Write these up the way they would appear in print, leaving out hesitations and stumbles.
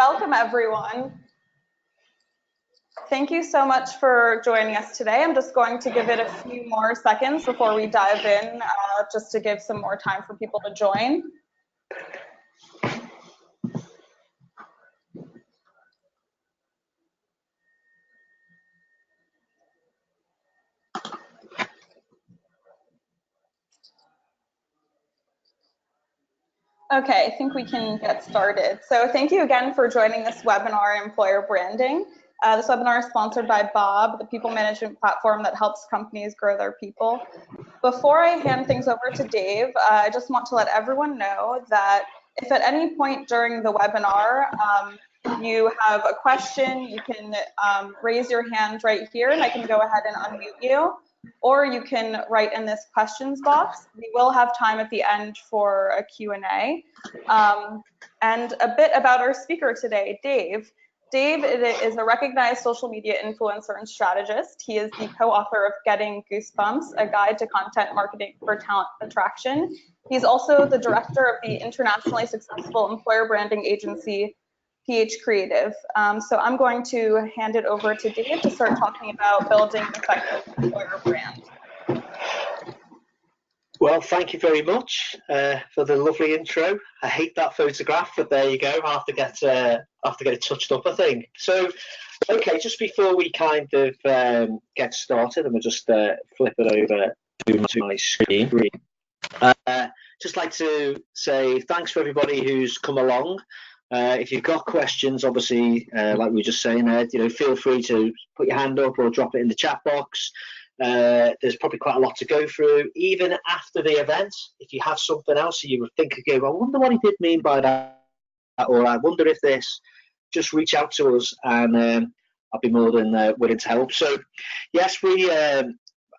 Welcome, everyone. Thank you so much for joining us today. I'm just going to give it a few more seconds before we dive in, just to give some more time for people to join. Okay, I think we can get started. So thank you again for joining this webinar, Employer Branding. This webinar is sponsored by Bob, the people management platform that helps companies grow their people. Before I hand things over to Dave, I just want to let everyone know that if at any point during the webinar you have a question, you can raise your hand right here and I can go ahead and unmute you. Or you can write in this questions box. We will have time at the end for a Q&A. And a bit about our speaker today, Dave. Dave is a recognized social media influencer and strategist. He is the co-author of Getting Goosebumps, a guide to content marketing for talent attraction. He's also the director of the internationally successful employer branding agency, PH Creative. So I'm going to hand it over to Dave to start talking about building an effective employer brand. Well, thank you very much for the lovely intro. I hate that photograph, but there you go. I have to get it touched up, I think. So, okay, just before we kind of get started, and we'll just flip it over to my screen. Just like to say thanks for everybody who's come along. If you've got questions, obviously, like we were just saying, feel free to put your hand up or drop it in the chat box. There's probably quite a lot to go through. Even after the event, if you have something else you would think, I wonder what he did mean by that, or I wonder if this, just reach out to us and I'll be more than willing to help. So, yes, we are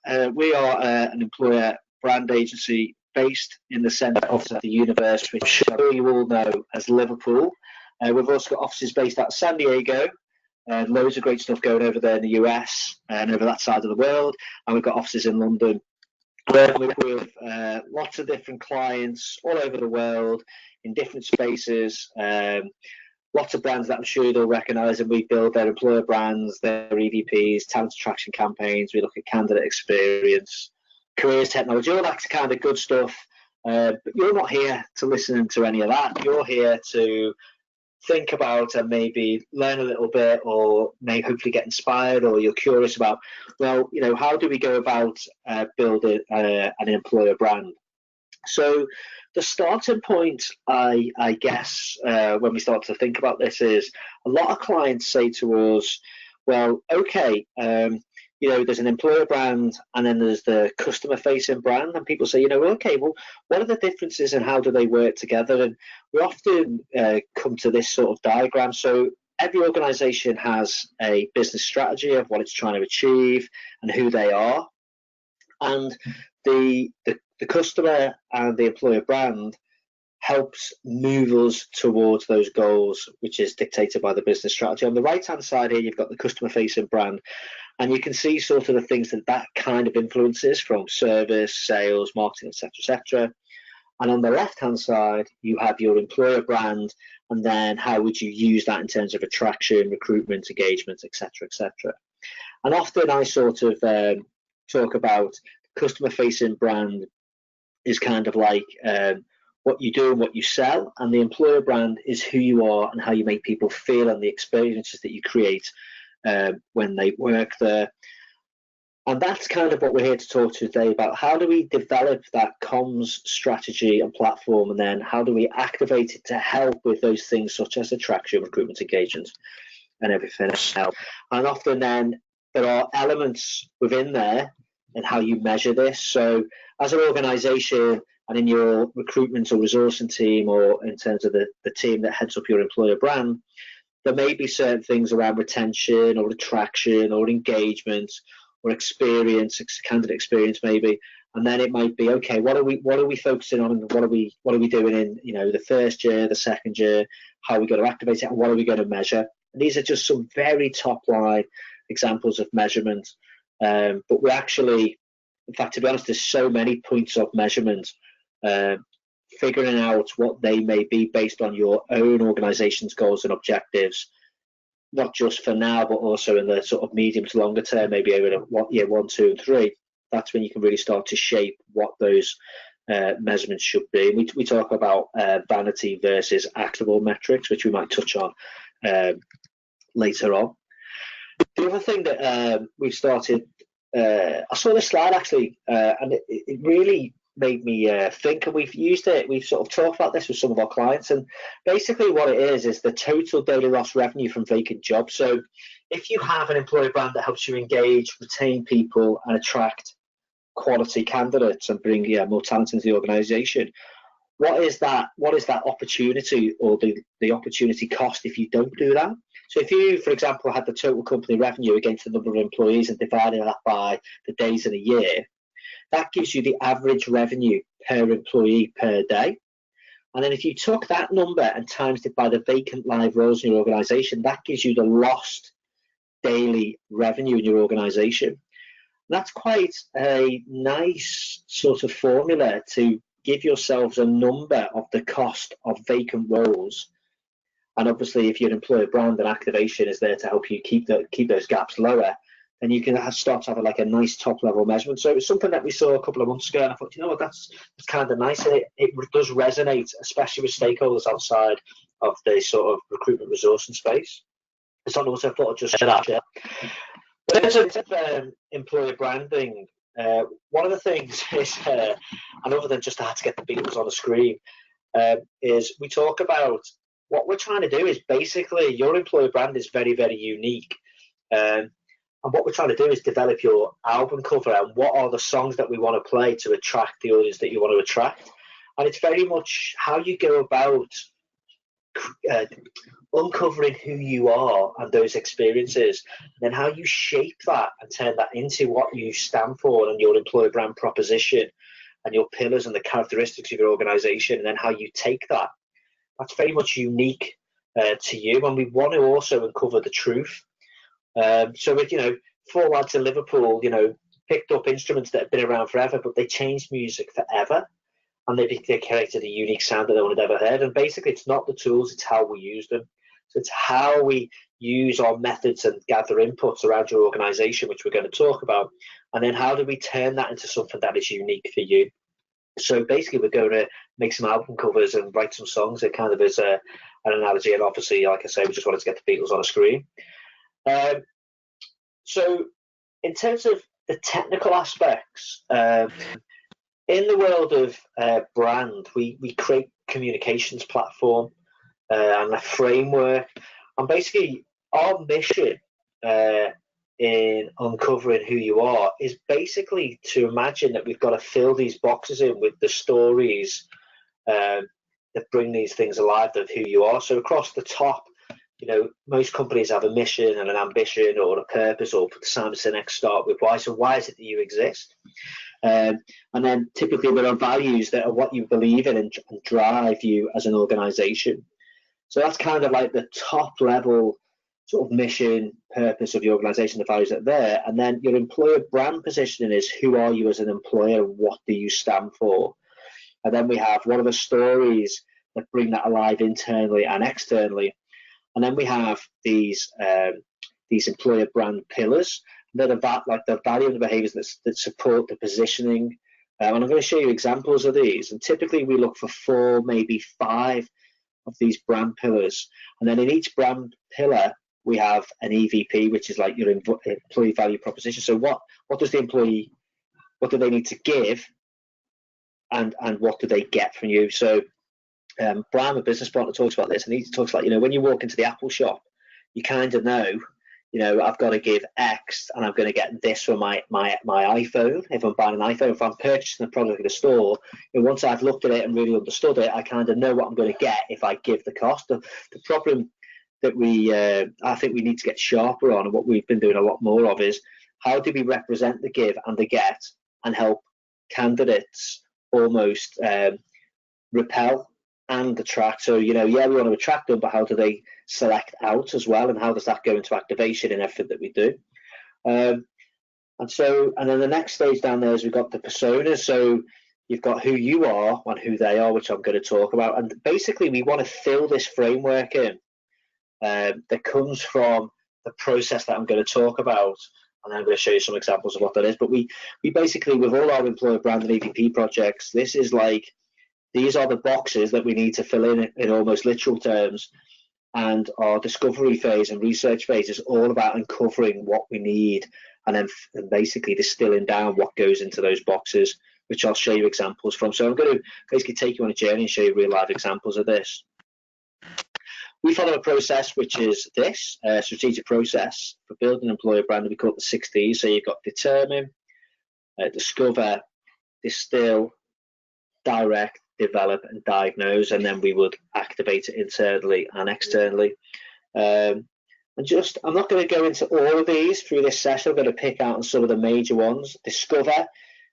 an employer brand agency based in the centre of the universe, which I'm sure you all know as Liverpool. We've also got offices based out of San Diego, loads of great stuff going over there in the US and over that side of the world. And we've got offices in London. With lots of different clients all over the world in different spaces. Lots of brands that I'm sure you'll recognise, and we build their employer brands, their EVPs, talent attraction campaigns. We look at candidate experience, careers, technology, all that kind of good stuff. But you're not here to listen to any of that. You're here to think about and maybe learn a little bit, or may hopefully get inspired, or you're curious about, well, how do we go about building an employer brand? So the starting point, I guess, when we start to think about this is a lot of clients say to us, well, okay, there's an employer brand and then there's the customer facing brand, and people say, okay, well, what are the differences and how do they work together? And we often come to this sort of diagram. So every organization has a business strategy of what it's trying to achieve and who they are. And the customer and the employer brand helps move us towards those goals, which is dictated by the business strategy. On the right hand side here, you've got the customer facing brand, and you can see sort of the things that kind of influences, from service, sales, marketing, etc. And on the left hand side, you have your employer brand, and then how would you use that in terms of attraction, recruitment, engagement, etc. And often I sort of talk about customer facing brand is kind of like what you do and what you sell, and the employer brand is who you are and how you make people feel and the experiences that you create when they work there. And that's kind of what we're here to talk to today about. How do we develop that comms strategy and platform, and then how do we activate it to help with those things such as attraction, recruitment, engagement, and everything else. And often then there are elements within there and how you measure this. So as an organization, and in your recruitment or resourcing team, or in terms of the team that heads up your employer brand, there may be certain things around retention or attraction or engagement or experience, candidate experience maybe, and then it might be, okay, what are we focusing on, and what are we doing in the first year, the second year, how are we going to activate it, and what are we going to measure? And these are just some very top line examples of measurement, but we actually, in fact, to be honest, there's so many points of measurement figuring out what they may be based on your own organization's goals and objectives, not just for now, but also in the sort of medium to longer term, maybe over year 1, 2, and 3. That's when you can really start to shape what those measurements should be. We talk about vanity versus actionable metrics, which we might touch on later on. The other thing that we've started, I saw this slide actually, and it really made me think, and we've used it, we've sort of talked about this with some of our clients, and basically what it is the total daily lost revenue from vacant jobs. So if you have an employer brand that helps you engage, retain people, and attract quality candidates and bring more talent into the organization, what is that opportunity, or the opportunity cost if you don't do that? So if you, for example, had the total company revenue against the number of employees and divided that by the days in a year, that gives you the average revenue per employee per day. And then if you took that number and times it by the vacant live roles in your organization, that gives you the lost daily revenue in your organization. That's quite a nice sort of formula to give yourselves a number of the cost of vacant roles. And obviously, if your employer brand and activation is there to help you keep those gaps lower, then you can start to have like a nice top level measurement. So it was something that we saw a couple of months ago, and I thought, you know what, that's kind of nice. And it does resonate, especially with stakeholders outside of the sort of recruitment resourcing space. It's not also I thought I'd just share that. But in terms of employer branding, one of the things is, and other than just how to get the Beatles on the screen, is we talk about what we're trying to do is basically your employer brand is very, very unique. And what we're trying to do is develop your album cover and what are the songs that we want to play to attract the audience that you want to attract. And it's very much how you go about uncovering who you are and those experiences, and then how you shape that and turn that into what you stand for and your employer brand proposition and your pillars and the characteristics of your organization, and then how you take that. That's very much unique to you, and we want to also uncover the truth. So with, four lads in Liverpool, picked up instruments that have been around forever, but they changed music forever, and they created a unique sound that no one had ever heard. And basically, it's not the tools, it's how we use them. So it's how we use our methods and gather inputs around your organization, which we're going to talk about, and then how do we turn that into something that is unique for you. So basically, we're going to make some album covers and write some songs. It kind of is an analogy, and obviously, like I say, we just wanted to get the Beatles on a screen. So in terms of the technical aspects, in the world of brand, we create communications platform and a framework, and basically our mission in uncovering who you are is basically to imagine that we've got to fill these boxes in with the stories that bring these things alive of who you are. So across the top, most companies have a mission and an ambition or a purpose, or for Simon Sinek, start with why. So why is it that you exist? And then typically there are values that are what you believe in and drive you as an organization. So that's kind of like the top level sort of mission, purpose of your organization, the values that are there. And then your employer brand positioning is who are you as an employer and what do you stand for? And then we have what are the stories that bring that alive internally and externally. And then we have these employer brand pillars. They're the value and the behaviors that support the positioning. And I'm going to show you examples of these. And typically we look for 4, maybe 5 of these brand pillars. And then in each brand pillar, we have an EVP, which is like your employee value proposition. So what does the employee, what do they need to give, and what do they get from you? So Brian, a business partner, talks about this, and he talks about, when you walk into the Apple shop, you kind of know, I've got to give X and I'm going to get this for my iPhone. If I'm buying an iPhone, if I'm purchasing a product in a store, once I've looked at it and really understood it, I kind of know what I'm going to get if I give the cost. The problem that I think we need to get sharper on, and what we've been doing a lot more of, is how do we represent the give and the get and help candidates almost repel and attract. So we want to attract them, but how do they select out as well, and how does that go into activation and everything that we do? And then the next stage down there is we've got the personas. So you've got who you are and who they are, which I'm going to talk about. And basically, we want to fill this framework in that comes from the process that I'm going to talk about. And I'm going to show you some examples of what that is. But we basically, with all our employer brand and EVP projects, this is like, these are the boxes that we need to fill in almost literal terms. And our discovery phase and research phase is all about uncovering what we need and then basically distilling down what goes into those boxes, which I'll show you examples from. So I'm going to basically take you on a journey and show you real life examples of this. We follow a process which is this strategic process for building an employer brand. We call it the 6 Ds. So you've got determine, discover, distill, direct, develop, and diagnose, and then we would activate it internally and externally. I'm not going to go into all of these through this session. I'm going to pick out some of the major ones. Discover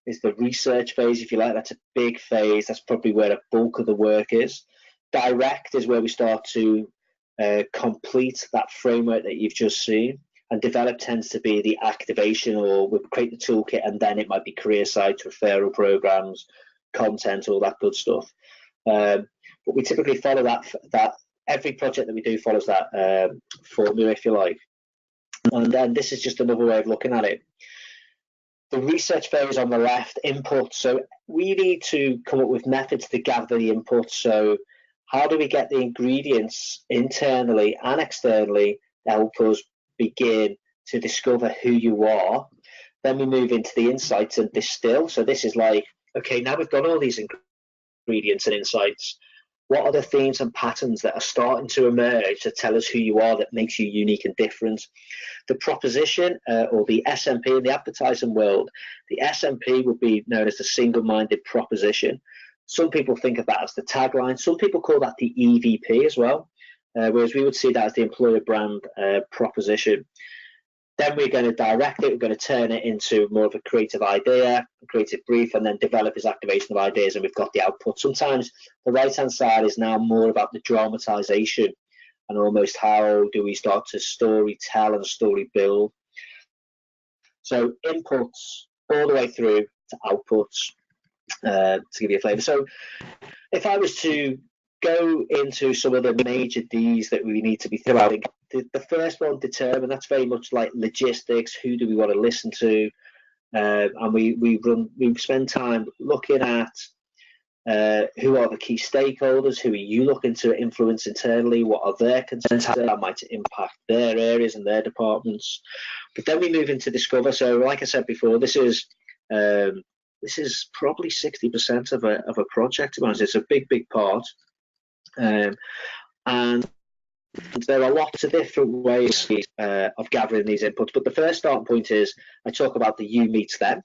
is the research phase, if you like. That's a big phase. That's probably where the bulk of the work is. Direct is where we start to complete that framework that you've just seen. And develop tends to be the activation, or we create the toolkit, and then it might be career sites, referral programs, content, all that good stuff. But we typically follow that every project that we do follows that formula, if you like. And then this is just another way of looking at it. The research phase on the left, input. So we need to come up with methods to gather the input. So how do we get the ingredients internally and externally to help us begin to discover who you are? Then we move into the insights and distill. So this is like, okay, now we've got all these ingredients and insights. What are the themes and patterns that are starting to emerge to tell us who you are that makes you unique and different? The proposition, or the SMP in the advertising world, the SMP would be known as the single-minded proposition. Some people think of that as the tagline. Some people call that the EVP as well, whereas we would see that as the employer brand proposition. Then we're going to direct it, we're going to turn it into more of a creative idea, a creative brief, and then develop as activation of ideas, and we've got the output. Sometimes the right-hand side is now more about the dramatization and almost how do we start to story tell and story build. So inputs all the way through to outputs, to give you a flavor. So if I was to go into some of the major Ds that we need to be thinking about, the first one, determine, that's very much like logistics. Who do we want to listen to? And we spend time looking at who are the key stakeholders, who are you looking to influence internally, what are their concerns, how that might impact their areas and their departments. But then we move into discover. So like I said before, this is probably 60% of a project, to be honest. It's a big part. And there are lots of different ways of gathering these inputs, but the first starting point is I talk about the you meets them.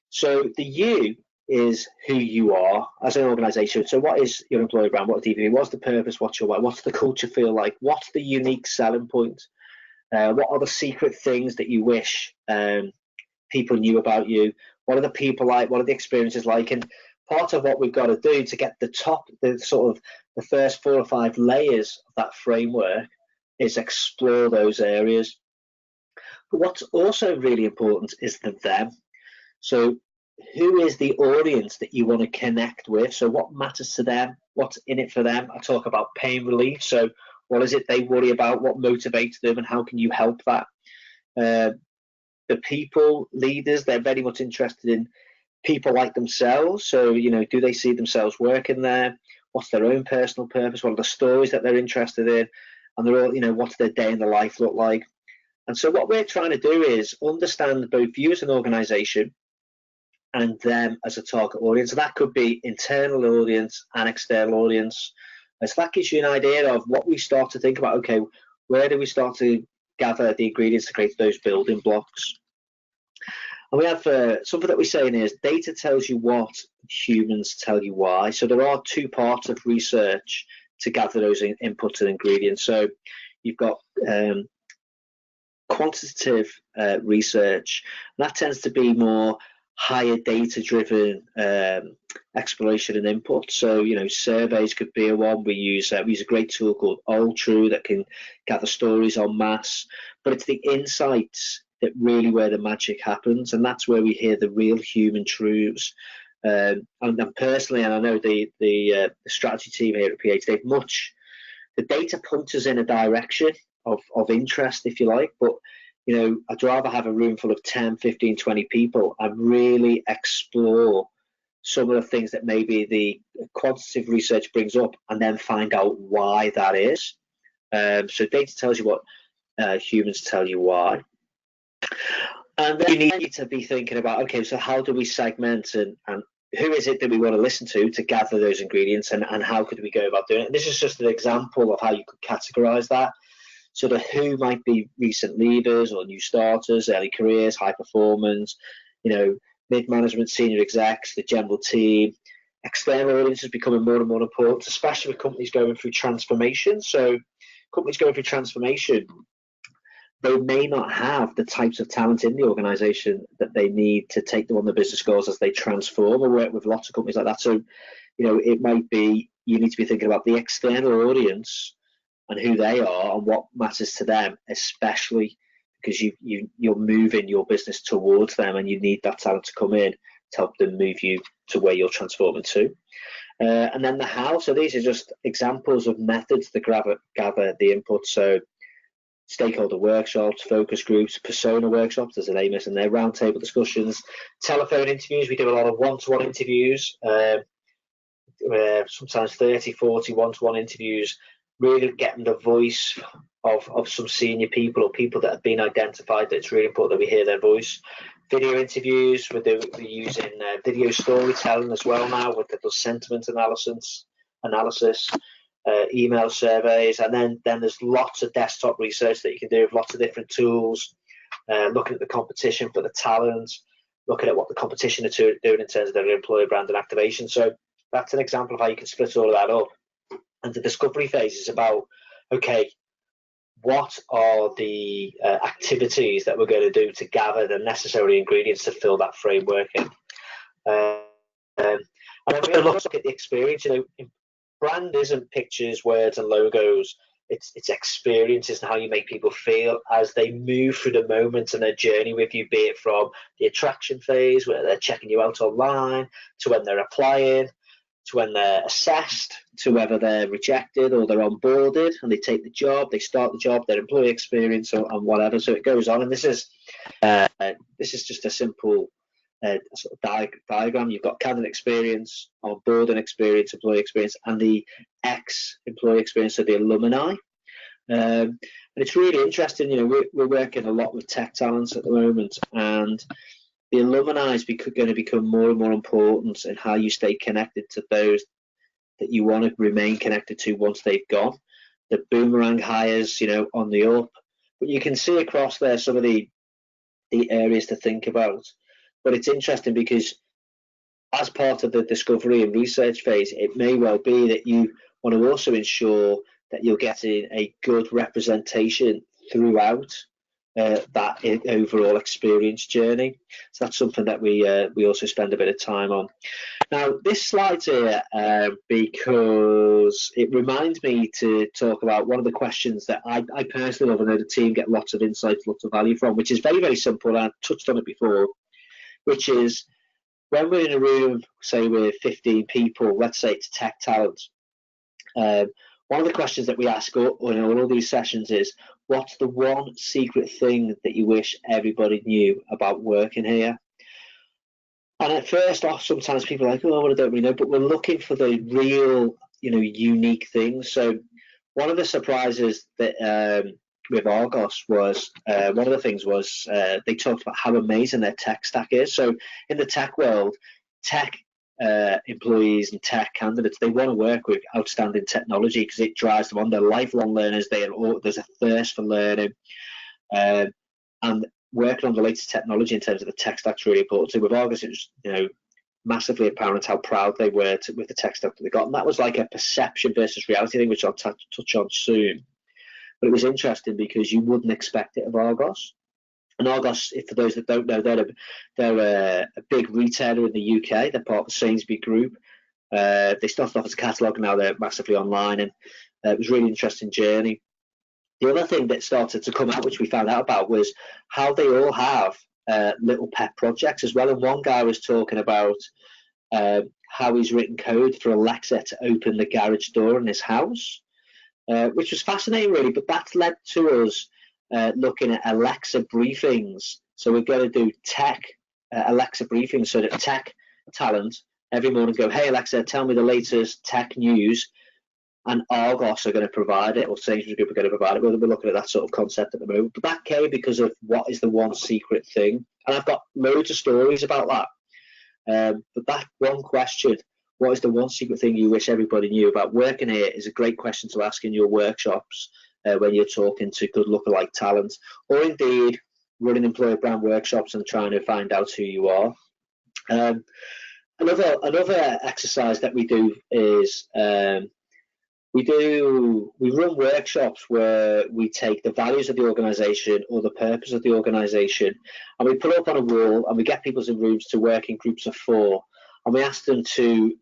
So the you is who you are as an organization. So what is your employer brand? What DVP? What's the purpose? What's your why? What's the culture feel like? What's the unique selling point? What are the secret things that you wish people knew about you? What are the people like? What are the experiences like? And part of what we've got to do to get the first 4 or 5 layers of that framework is explore those areas. But what's also really important is the them. So who is the audience that you want to connect with? So what matters to them? What's in it for them? I talk about pain relief. So what is it they worry about? What motivates them, and how can you help that? The people, leaders, they're very much interested in people like themselves. So, do they see themselves working there? What's their own personal purpose? What are the stories that they're interested in? And they're all, what's their day in the life look like? And so what we're trying to do is understand both you as an organization and them as a target audience. So that could be internal audience and external audience. And so that gives you an idea of what we start to think about. Okay, where do we start to gather the ingredients to create those building blocks? And we have something that we say in here is data tells you what, humans tell you why. So there are 2 parts of research to gather those inputs and ingredients. So you've got quantitative research, and that tends to be more higher data driven exploration and input. So surveys could be one. We use a great tool called True that can gather stories en masse, but it's the insights that really where the magic happens, and that's where we hear the real human truths. And personally, and I know the strategy team here at PH, the data points us in a direction of interest, if you like, but I'd rather have a room full of 10, 15, 20 people and really explore some of the things that maybe the quantitative research brings up and then find out why that is. So data tells you what, humans tell you why. And then you need to be thinking about, okay, so how do we segment and who is it that we want to listen to gather those ingredients, and how could we go about doing it? And this is just an example of how you could categorize that. So the who might be recent leavers or new starters, early careers, high performance, mid-management, senior execs, the general team. External audience is becoming more and more important, especially with companies going through transformation. So companies going through transformation, they may not have the types of talent in the organization that they need to take them on the business goals as they transform. I work with lots of companies like that. So, it might be, you need to be thinking about the external audience and who they are and what matters to them, especially because you're moving your business towards them, and you need that talent to come in to help them move you to where you're transforming to. And then the how. So these are just examples of methods to gather the input. So stakeholder workshops, focus groups, persona workshops, there's a name is, and their roundtable discussions, telephone interviews. We do a lot of one-to-one interviews, sometimes 30, 40 one-to-one interviews, really getting the voice of some senior people or people that have been identified that it's really important that we hear their voice. Video interviews, we're using video storytelling as well now with the sentiment analysis, email surveys, and then there's lots of desktop research that you can do with lots of different tools, looking at the competition for the talent, looking at what the competition are doing in terms of their employer brand and activation. So that's an example of how you can split all of that up. And the discovery phase is about, okay, what are the activities that we're going to do to gather the necessary ingredients to fill that framework in? And then we're going to look at the experience. Brand isn't pictures, words, and logos. It's experiences and how you make people feel as they move through the moment and their journey with you, be it from the attraction phase, where they're checking you out online, to when they're applying, to when they're assessed, to whether they're rejected or they're onboarded and they take the job, they start the job, their employee experience, and whatever. So it goes on. And this is just a simple sort of diagram. You've got candidate experience, onboarding experience, employee experience, and the ex-employee experience, so the alumni. And it's really interesting. We're working a lot with tech talents at the moment, and the alumni is going to become more and more important in how you stay connected to those that you want to remain connected to once they've gone. The boomerang hires, on the up, but you can see across there some of the areas to think about. But it's interesting because as part of the discovery and research phase, it may well be that you want to also ensure that you're getting a good representation throughout that overall experience journey. So that's something that we also spend a bit of time on. Now, this slide's here because it reminds me to talk about one of the questions that I personally love, and I know the team get lots of insights, lots of value from, which is very, very simple. And I touched on it before, which is when we're in a room, say with 15 people, let's say it's tech talent, one of the questions that we ask in all of these sessions is, what's the one secret thing that you wish everybody knew about working here? And at first off, sometimes people are like, oh, well, I don't really know, but we're looking for the real, unique things. So one of the surprises that with Argos was, one of the things was they talked about how amazing their tech stack is. So in the tech world, tech employees and tech candidates, they want to work with outstanding technology because it drives them on. They're lifelong learners. There's a thirst for learning, and working on the latest technology in terms of the tech stack's really important. So with Argos, it was massively apparent how proud they were with the tech stack that they got, and that was like a perception versus reality thing, which I'll touch on soon. But it was interesting because you wouldn't expect it of Argos. And Argos, for those that don't know, they're a big retailer in the UK. They're part of the Sainsbury Group. They started off as a catalogue, now they're massively online, and it was a really interesting journey. The other thing that started to come out, which we found out about, was how they all have little pet projects as well. And one guy was talking about how he's written code for Alexa to open the garage door in his house, which was fascinating, really. But that's led to us looking at Alexa briefings. So we're going to do tech Alexa briefings, so that tech talent every morning go, hey Alexa, tell me the latest tech news, and Argos are going to provide it, or Sainsbury's Group are going to provide it. We're looking at that sort of concept at the moment. But that came because of what is the one secret thing, and I've got loads of stories about that. But that one question, what is the one secret thing you wish everybody knew about working here, is a great question to ask in your workshops when you're talking to good lookalike talent, or indeed running employer brand workshops and trying to find out who you are. Another exercise that we do is we run workshops where we take the values of the organisation or the purpose of the organisation, and we put it up on a wall, and we get people in rooms to work in groups of 4, and we ask them to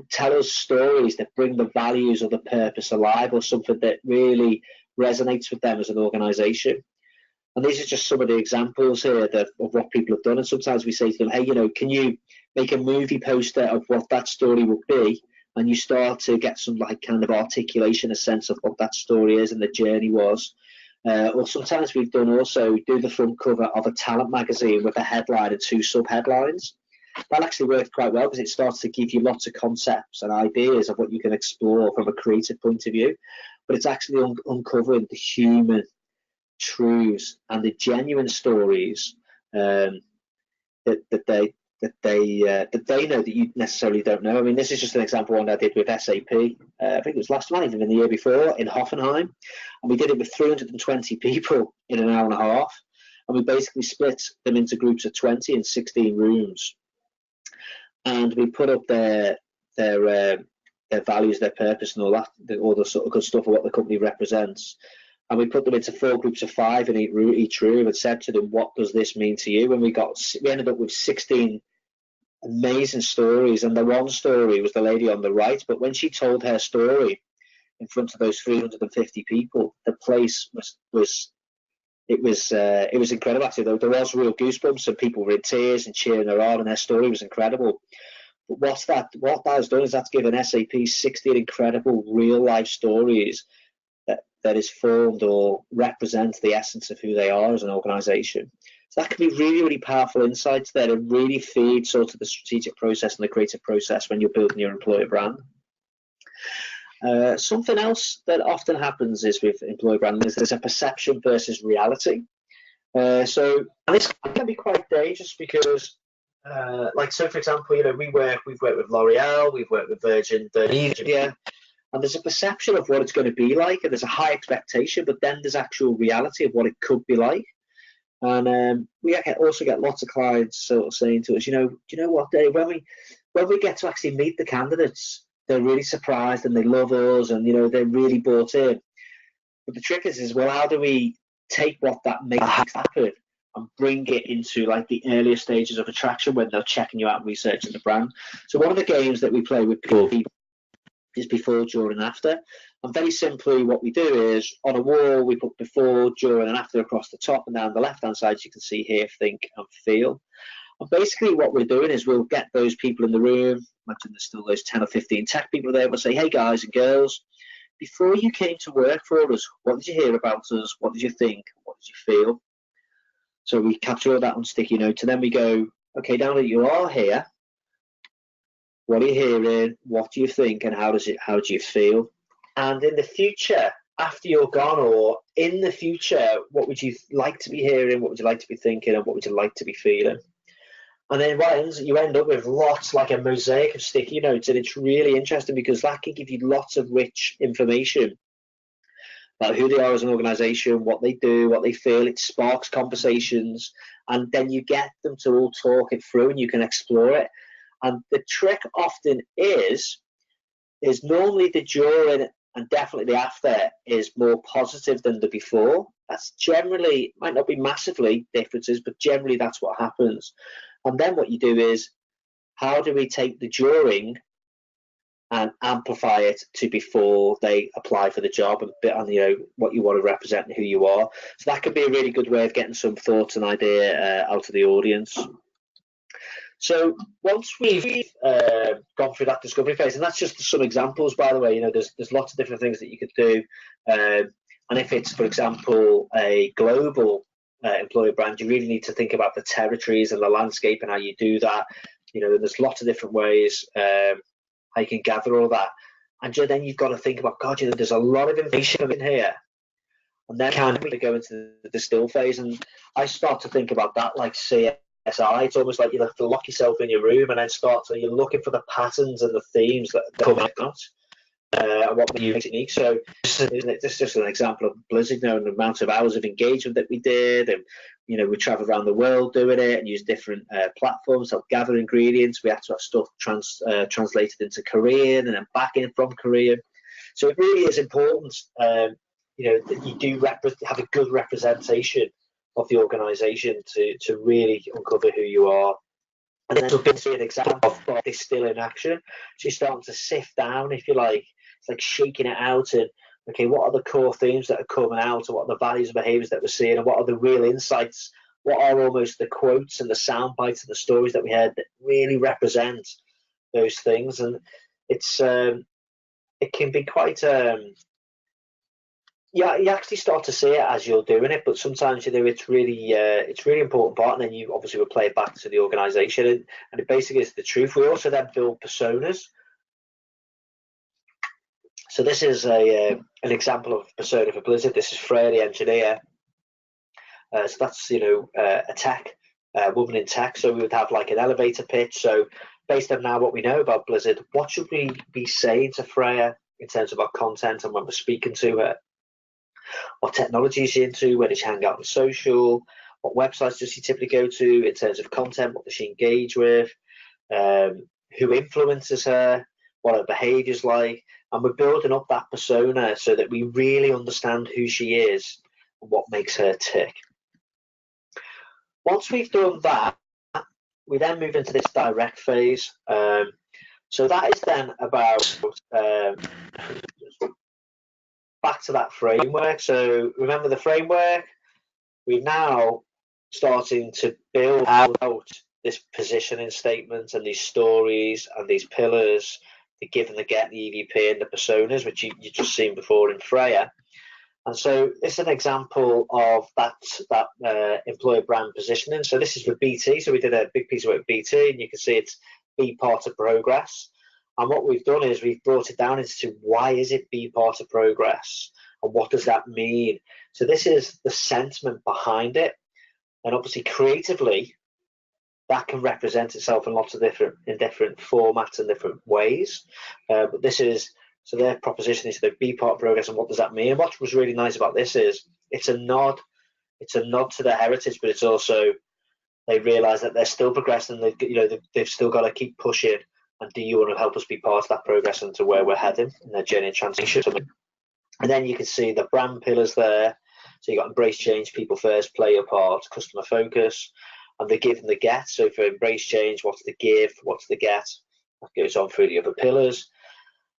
tell us stories that bring the values or the purpose alive, or something that really resonates with them as an organisation. And these are just some of the examples here of what people have done. And sometimes we say to them, hey, can you make a movie poster of what that story would be? And you start to get some kind of articulation, a sense of what that story is and the journey was. Or sometimes we've done also do the front cover of a talent magazine with a headline and 2 sub-headlines. That actually worked quite well because it starts to give you lots of concepts and ideas of what you can explore from a creative point of view. But it's actually uncovering the human truths and the genuine stories that they know that you necessarily don't know. I mean, this is just an example one I did with SAP. I think it was last month, even the year before, in Hoffenheim, and we did it with 320 people in an hour and a half, and we basically split them into groups of 20 in 16 rooms, and we put up their values, their purpose, and all the sort of good stuff of what the company represents. And we put them into 4 groups of 5 in each room and said to them, what does this mean to you? And we ended up with 16 amazing stories. And the one story was the lady on the right. But when she told her story in front of those 350 people, the place was incredible. Actually, there was real goosebumps, and people were in tears and cheering her on, and her story was incredible. But what that has done is that's given SAP 16 incredible real life stories that is formed or represents the essence of who they are as an organisation. So that can be really, really powerful insights there and really feed sort of the strategic process and the creative process when you're building your employer brand. Something else that often happens is with employer branding is there's a perception versus reality. And this can be quite dangerous because, so for example, we've worked with L'Oreal, we've worked with Virgin Media. And there's a perception of what it's going to be like, and there's a high expectation, but then there's actual reality of what it could be like. And we also get lots of clients sort of saying to us, do you know what, Dave, when we get to actually meet the candidates, they're really surprised and they love us, and they're really bought in. But the trick is well, how do we take what that makes happen and bring it into the earlier stages of attraction when they're checking you out and researching the brand? So one of the games that we play with people is before, during, and after. And very simply, what we do is on a wall we put before, during, and after across the top, and down the left hand side you can see hear, think, and feel. And basically what we're doing is we'll get those people in the room, imagine there's still those 10 or 15 tech people there, we'll say, hey guys and girls, before you came to work for us, what did you hear about us, what did you think, what did you feel? So we capture all that on sticky notes, and then we go, okay, now that you are here, what are you hearing? What do you think? And how do you feel? And in the future, after you're gone, or in the future, what would you like to be hearing? What would you like to be thinking? And what would you like to be feeling? And then you end up with lots, like a mosaic of sticky notes, and it's really interesting because that can give you lots of rich information about who they are as an organisation, what they do, what they feel. It sparks conversations, and then you get them to all talk it through, and you can explore it. And the trick often is normally the during and definitely the after is more positive than the before. That's generally, might not be massively differences, but generally that's what happens. And then what you do is, how do we take the during and amplify it to before they apply for the job, and bit on what you want to represent and who you are. So that could be a really good way of getting some thoughts and idea out of the audience. So once we've gone through that discovery phase, and that's just some examples, by the way, you know, there's lots of different things that you could do. And if it's, for example, a global employer brand, you really need to think about the territories and the landscape and how you do that. You know, there's lots of different ways how you can gather all that. And then you've got to think about, God, you know, there's a lot of information in here. And then kind of go into the distill phase. And I start to think about that like CSI. It's almost like you have to lock yourself in your room and then so you're looking for the patterns and the themes that come out. And what makes it unique. So this is just an example of Blizzard, you know, and the amount of hours of engagement that we did, and you know, we traveled around the world doing it and used different platforms to gather ingredients. We had to have stuff translated into Korean and then back in from Korean. So it really is important, you know, that you do have a good representation of the organisation to really uncover who you are. And then we've see an example of this still in action. So you're starting to sift down, if you like. It's like shaking it out and, okay, what are the core themes that are coming out, and what are the values and behaviours that we're seeing, and what are the real insights, what are almost the quotes and the sound bites and the stories that we heard that really represent those things. And it's it can be quite yeah, you actually start to see it as you're doing it, but sometimes, you know, it's really important part, and then you obviously will play it back to the organisation, and it basically is the truth. We also then build personas. So this is an example of persona for Blizzard. This is Freya, the engineer. So that's, you know, a tech woman in tech. So we would have like an elevator pitch. So based on now what we know about Blizzard, what should we be saying to Freya in terms of our content and when we're speaking to her? What technology is she into? Where does she hang out on social? What websites does she typically go to in terms of content? What does she engage with? Who influences her? What are her behaviours like? And we're building up that persona so that we really understand who she is and what makes her tick. Once we've done that, we then move into this direct phase. So that is then about back to that framework. So remember the framework? We're now starting to build out this positioning statement and these stories and these pillars, the give and the get, the EVP and the personas, which you just seen before in Freya. And so it's an example of that employer brand positioning. So this is for BT. So we did a big piece of work with BT, and you can see it's be part of progress. And what we've done is we've brought it down into why is it be part of progress, and what does that mean? So this is the sentiment behind it, and obviously creatively that can represent itself in lots of different formats and different ways. But this is, so their proposition is to be part of progress, and what does that mean? And what was really nice about this is it's a nod to their heritage, but it's also they realise that they're still progressing. They've still got to keep pushing. And do you want to help us be part of that progress into where we're heading in their journey and transition? And then you can see the brand pillars there. So you got embrace change, people first, play your part, customer focus, and the give and the get. So for embrace change, what's the give, what's the get? That goes on through the other pillars.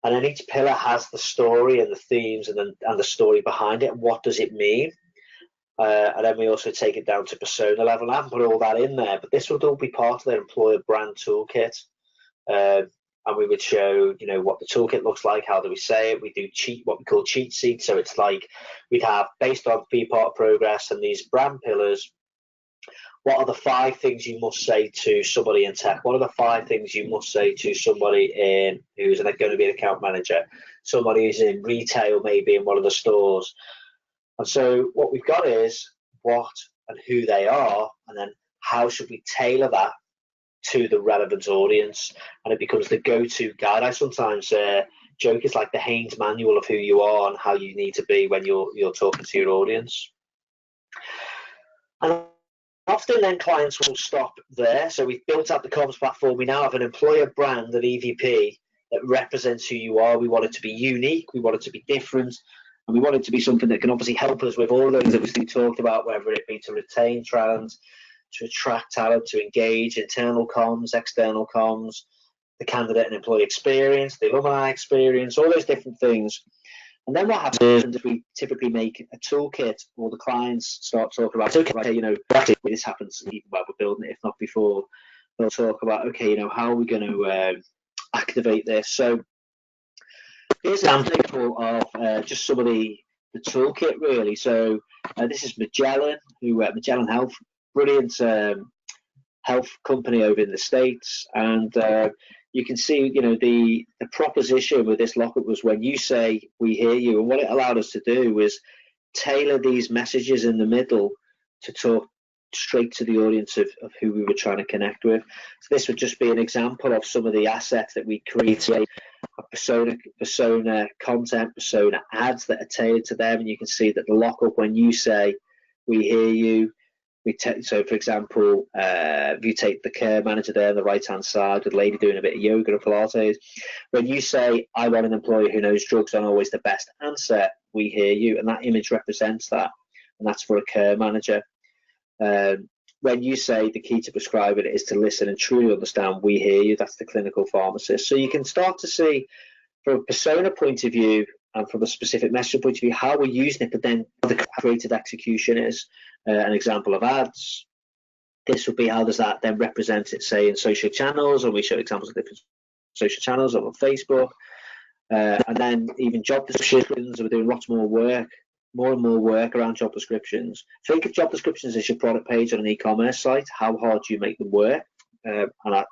And then each pillar has the story and the themes and the story behind it. What does it mean? And then we also take it down to persona level. I haven't put all that in there, but this would all be part of their employer brand toolkit. And we would show, you know, what the toolkit looks like. How do we say it? We do what we call cheat sheets. So it's like we'd have, based on be part of progress and these brand pillars, what are the 5 things you must say to somebody in tech? What are the 5 things you must say to somebody who's going to be an account manager? Somebody who's in retail, maybe in one of the stores. And so what we've got is what and who they are, and then how should we tailor that to the relevant audience, and it becomes the go-to guide. I sometimes joke it's like the Haynes manual of who you are and how you need to be when you're talking to your audience. And often then clients will stop there. So we've built out the comms platform. We now have an employer brand, an EVP that represents who you are. We want it to be unique. We want it to be different. And we want it to be something that can obviously help us with all those that we talked about, whether it be to retain talent, to attract talent, to engage, internal comms, external comms, the candidate and employee experience, the alumni experience, all those different things. And then what happens is we typically make a toolkit, or the clients start talking about, okay, you know, this happens even while we're building it, if not before. they'll talk about, okay, how are we going to activate this? So here's an example of just some of the toolkit, really. So this is Magellan, Magellan Health, brilliant health company over in the States, and you can see, the proposition with this lockup was when you say we hear you, and what it allowed us to do was tailor these messages in the middle to talk straight to the audience of who we were trying to connect with. So this would just be an example of some of the assets that we created, persona content, persona ads that are tailored to them, and you can see that the lockup, when you say we hear you, so for example, if you take the care manager there on the right hand side with a lady doing a bit of yoga or Pilates, when you say I want an employee who knows drugs aren't always the best answer, we hear you, and that image represents that, and that's for a care manager. When you say the key to prescribing it is to listen and truly understand, we hear you, that's the clinical pharmacist. So you can start to see from a persona point of view and from a specific message point of view how we're using it, but then the creative execution is. An example of ads, this would be how does that then represent it, say, in social channels, and we show examples of different social channels on Facebook, and then even job descriptions. We're doing lots more work, more and more work around job descriptions. Think of job descriptions as your product page on an e-commerce site. How hard do you make them work? And I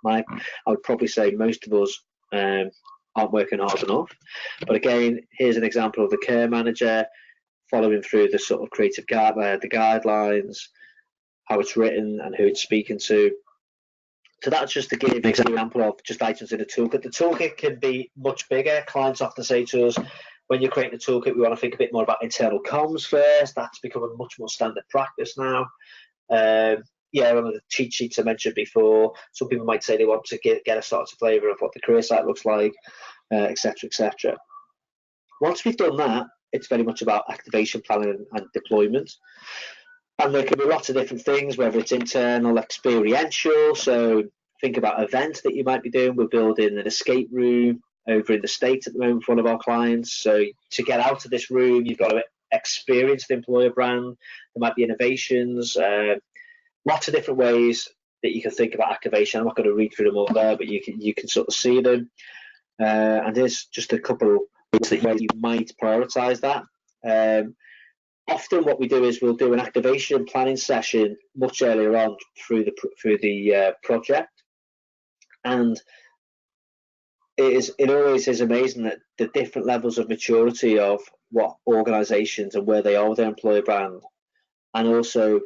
would probably say most of us aren't working hard enough. But again, here's an example of the care manager following through the sort of creative the guidelines, how it's written and who it's speaking to. So that's just to give an example of just items in the toolkit. The toolkit can be much bigger. Clients often say to us, when you're creating a toolkit, we want to think a bit more about internal comms first. That's become a much more standard practice now. Yeah, one of the cheat sheets I mentioned before, some people might say they want to get a sort of flavour of what the career site looks like, etc., etc. Once we've done that, it's very much about activation planning and deployment. And there can be lots of different things, whether it's internal, experiential. So think about events that you might be doing. We're building an escape room over in the States at the moment for one of our clients. So to get out of this room, you've got to experience the employer brand. There might be innovations, lots of different ways that you can think about activation. I'm not going to read through them all there, but you can sort of see them. And there's just a couple that you might prioritize that. Often what we do is we'll do an activation planning session much earlier on through the project, and it always is amazing that the different levels of maturity of what organizations and where they are with their employer brand, and also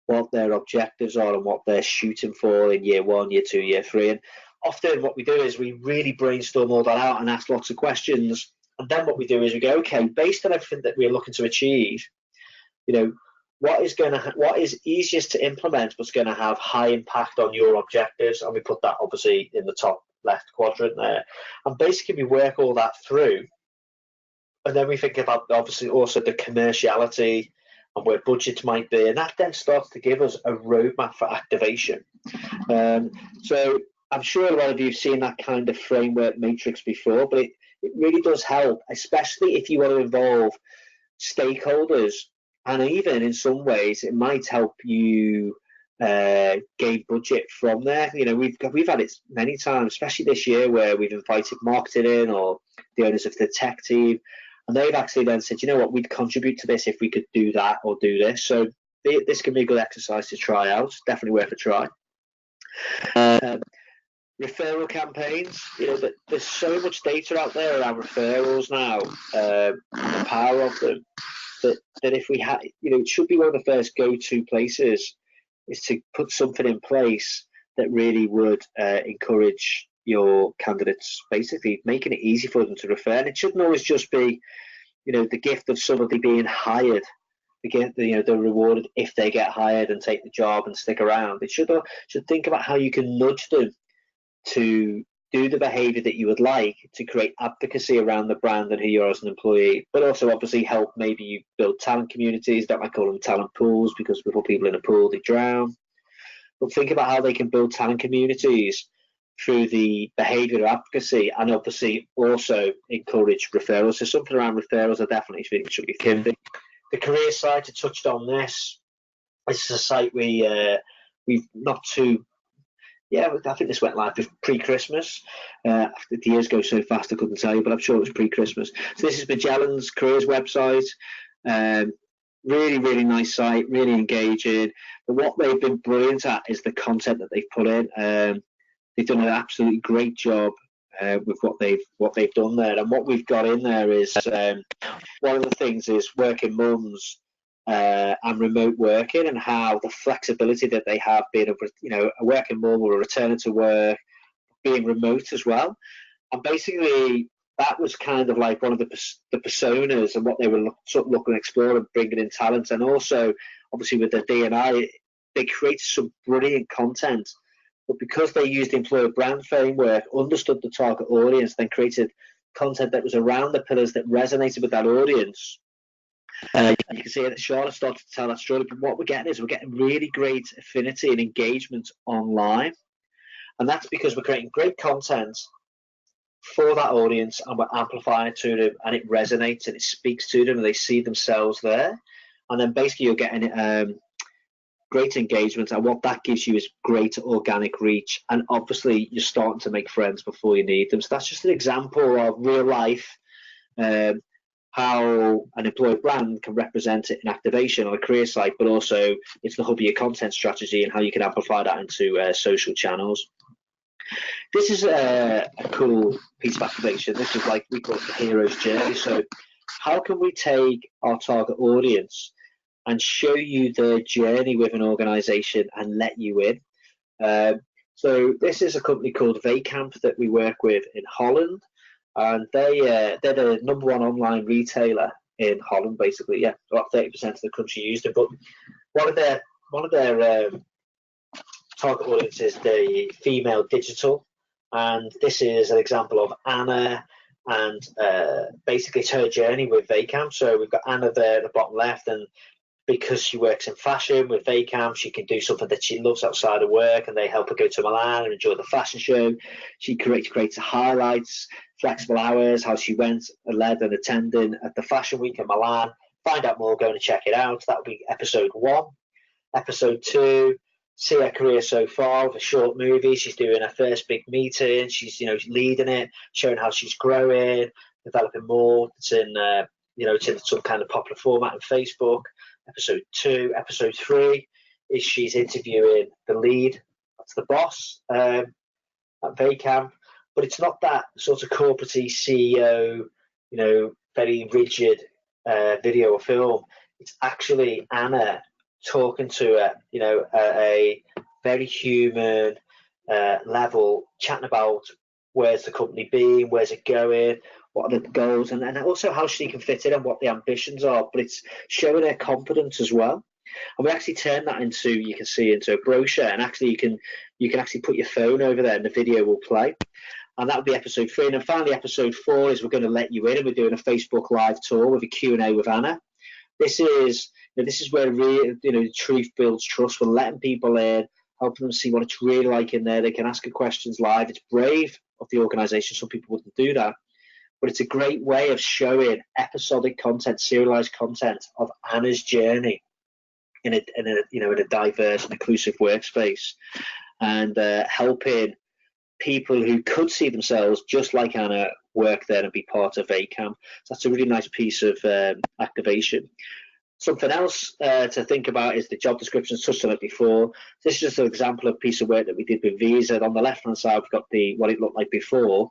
what their objectives are and what they're shooting for in year 1, year 2, year 3. And often what we do is we really brainstorm all that out and ask lots of questions. And then what we do is we go, okay, based on everything that we're looking to achieve, what is easiest to implement but's going to have high impact on your objectives, and we put that obviously in the top left quadrant there. And basically we work all that through, and then we think about obviously also the commerciality and where budgets might be, and that then starts to give us a roadmap for activation. So I'm sure a lot of you have seen that kind of framework matrix before, but it really does help, especially if you want to involve stakeholders, and even in some ways it might help you gain budget from there. We've had it many times, especially this year, where we've invited marketing in or the owners of the tech team, and they've actually then said, you know what, we'd contribute to this if we could do that or do this. So this can be a good exercise to try out. Definitely worth a try. Referral campaigns, there's so much data out there around referrals now, the power of them, that if we had, it should be one of the first go-to places, is to put something in place that really would encourage your candidates, basically making it easy for them to refer. And it shouldn't always just be, the gift of somebody being hired. They're rewarded if they get hired and take the job and stick around. It should think about how you can nudge them to do the behavior that you would like to create advocacy around the brand and who you are as an employee, but also obviously help maybe you build talent communities. Don't like call them talent pools, because we put people in a pool, they drown. But think about how they can build talent communities through the behavior advocacy, and obviously also encourage referrals. So something around referrals I definitely think should be thin. The career site, I touched on this. This is a site we've not too Yeah, I think this went live pre-Christmas. The years go so fast I couldn't tell you, but I'm sure it was pre-Christmas. So this is Magellan's careers website. Really, really nice site, really engaging. But what they've been brilliant at is the content that they've put in. They've done an absolutely great job with what they've done there. And what we've got in there is one of the things is working mums and remote working, and how the flexibility that they have, being a working mum or a returning to work, being remote as well. And basically that was kind of like one of the personas and what they were looking to explore and bringing in talent. And also obviously with the D&I, they created some brilliant content, but because they used the employer brand framework, understood the target audience, then created content that was around the pillars that resonated with that audience. You can see that Charlotte started to tell that story, but what we're getting is we're getting really great affinity and engagement online. And that's because we're creating great content for that audience, and we're amplifying it to them, and it resonates and it speaks to them, and they see themselves there. And then basically you're getting great engagement, and what that gives you is great organic reach. And obviously you're starting to make friends before you need them. So that's just an example of real life, how an employer brand can represent it in activation on a career site, but also it's the hub of your content strategy and how you can amplify that into social channels. This is a cool piece of activation. This is like, we call it the hero's journey. So how can we take our target audience and show you the journey with an organization and let you in? So this is a company called Vacamp that we work with in Holland. And they're the number one online retailer in Holland, basically. Yeah, about 30% of the country used it. But one of their target audience is the female digital, and this is an example of Anna, and basically it's her journey with Vacamp. So we've got Anna there at the bottom left, and because she works in fashion with Vacamp, she can do something that she loves outside of work, and they help her go to Milan and enjoy the fashion show. She creates highlights, flexible hours, how she went and led and attending at the fashion week in Milan. Find out more, go and check it out. That'll be episode 1. Episode 2, see her career so far with a short movie. She's doing her first big meeting. She's leading it, showing how she's growing, developing more. It's in it's in some kind of popular format on Facebook. Episode 2. Episode 3 is she's interviewing the lead, that's the boss at Vacamp. But it's not that sort of corporate-y CEO, very rigid video or film. It's actually Anna talking to her, at a very human level, chatting about where's the company been, where's it going, what are the goals, and also how she can fit in and what the ambitions are. But it's showing her confidence as well. And we actually turn that into, you can see, into a brochure, and actually you can actually put your phone over there and the video will play. And that would be episode 3. And then finally, episode 4 is we're going to let you in, and we're doing a Facebook live tour with a Q&A with Anna. This is where really, truth builds trust. We're letting people in, helping them see what it's really like in there. They can ask her questions live. It's brave of the organisation. Some people wouldn't do that, but it's a great way of showing episodic content, serialized content of Anna's journey in a diverse and inclusive workspace, and helping people who could see themselves just like Anna work there and be part of Vacamp. So that's a really nice piece of activation. Something else to think about is the job descriptions. Touched on it before. This is just an example of a piece of work that we did with Visa. On the left-hand side, we've got what it looked like before.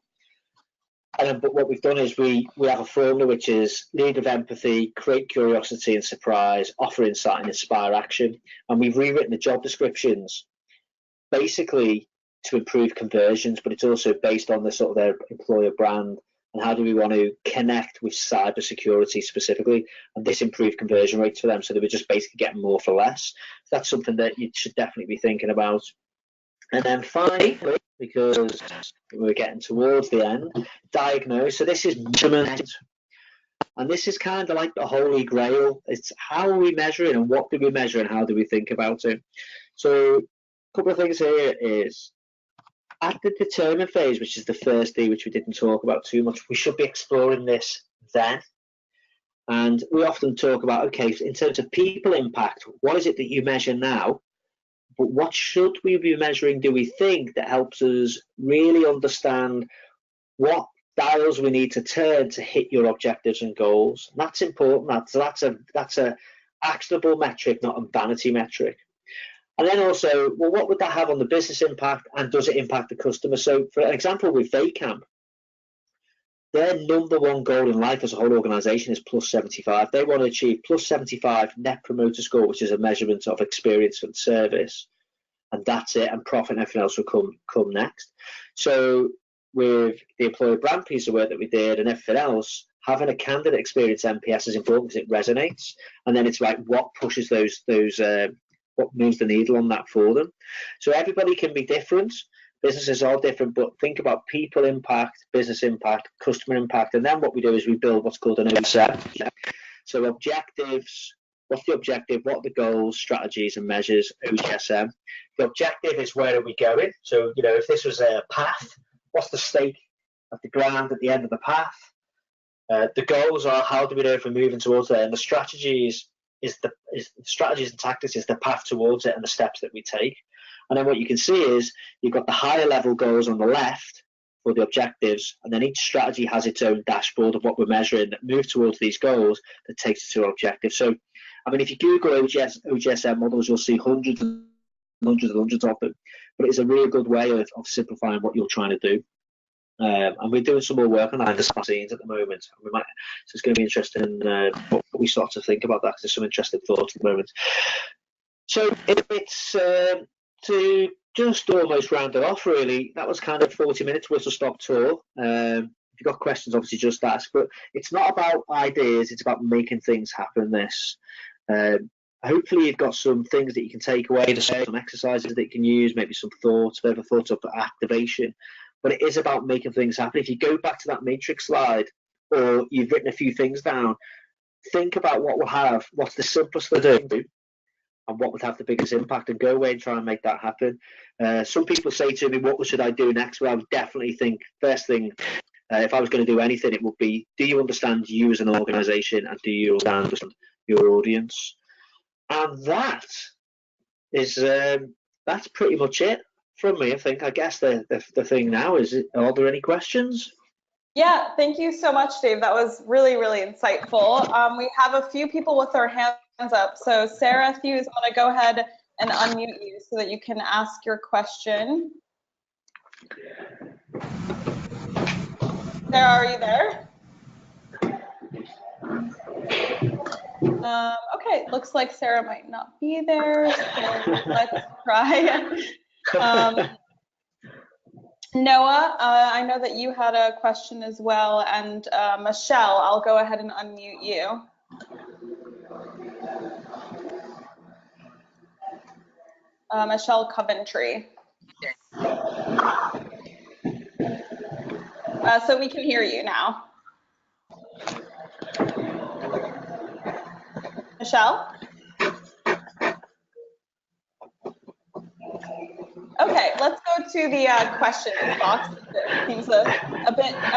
But what we've done is we have a formula which is lead with empathy, create curiosity and surprise, offer insight and inspire action. And we've rewritten the job descriptions basically to improve conversions, but it's also based on the sort of their employer brand and how do we want to connect with cybersecurity specifically, and this improved conversion rates for them, so they were just basically getting more for less. So that's something that you should definitely be thinking about. And then finally, because we're getting towards the end, diagnose. So this is measurement, and this is kind of like the holy grail. It's how are we measuring, and what do we measure, and how do we think about it? So a couple of things here is, at the determine phase, which is the first D, which we didn't talk about too much, we should be exploring this then. And we often talk about, okay, in terms of people impact, what is it that you measure now? But what should we be measuring, do we think, that helps us really understand what dials we need to turn to hit your objectives and goals? And that's important. That's a actionable metric, not a vanity metric. And then also, well, what would that have on the business impact, and does it impact the customer? So, for example, with Vacamp, their number one goal in life as a whole organisation is plus 75. They want to achieve plus 75 net promoter score, which is a measurement of experience and service, and that's it. And profit and everything else will come next. So with the employer brand piece of work that we did and everything else, having a candidate experience NPS is important because it resonates. And then it's like, what pushes those what moves the needle on that for them? So everybody can be different. Businesses are different, but think about people impact, business impact, customer impact, and then what we do is we build what's called an OGSM. So objectives, what's the objective, what are the goals, strategies and measures, OGSM. The objective is where are we going? So, you know, if this was a path, what's the stake of the ground at the end of the path? The goals are, how do we know if we're moving towards there? And the strategies is the strategies and tactics is the path towards it and the steps that we take. And then what you can see is you've got the higher level goals on the left for the objectives, and then each strategy has its own dashboard of what we're measuring that move towards these goals that takes us to our objective. So, I mean, if you Google OGSM models, you'll see hundreds and hundreds and hundreds of them, but it's a really good way of simplifying what you're trying to do. And we're doing some more work on that in the scenes at the moment. So it's going to be interesting what we start to think about that, because there's some interesting thoughts at the moment. So it's to just almost round it off, really. That was kind of 40 minutes whistle stop tour. If you've got questions, obviously just ask. But it's not about ideas, it's about making things happen. Hopefully you've got some things that you can take away, some exercises that you can use, maybe some thoughts, further thoughts of activation. But it is about making things happen. If you go back to that matrix slide, or you've written a few things down, think about what we'll have, what's the simplest thing to do, and what would have the biggest impact, and go away and try and make that happen. Some people say to me, what should I do next? Well, I would definitely think, first thing, if I was going to do anything, it would be, do you understand you as an organisation, and do you understand your audience? And that is, that's pretty much it from me. I guess the thing now is, are there any questions? Yeah, thank you so much, Dave. That was really, really insightful. We have a few people with their hands up. So Sarah Hughes, I'm going to go ahead and unmute you so that you can ask your question. Sarah, are you there? Okay, looks like Sarah might not be there, so let's try. Noah, I know that you had a question as well, and Michelle, I'll go ahead and unmute you. Michelle Coventry. So we can hear you now. Michelle? Okay, let's go to the questions box. It seems a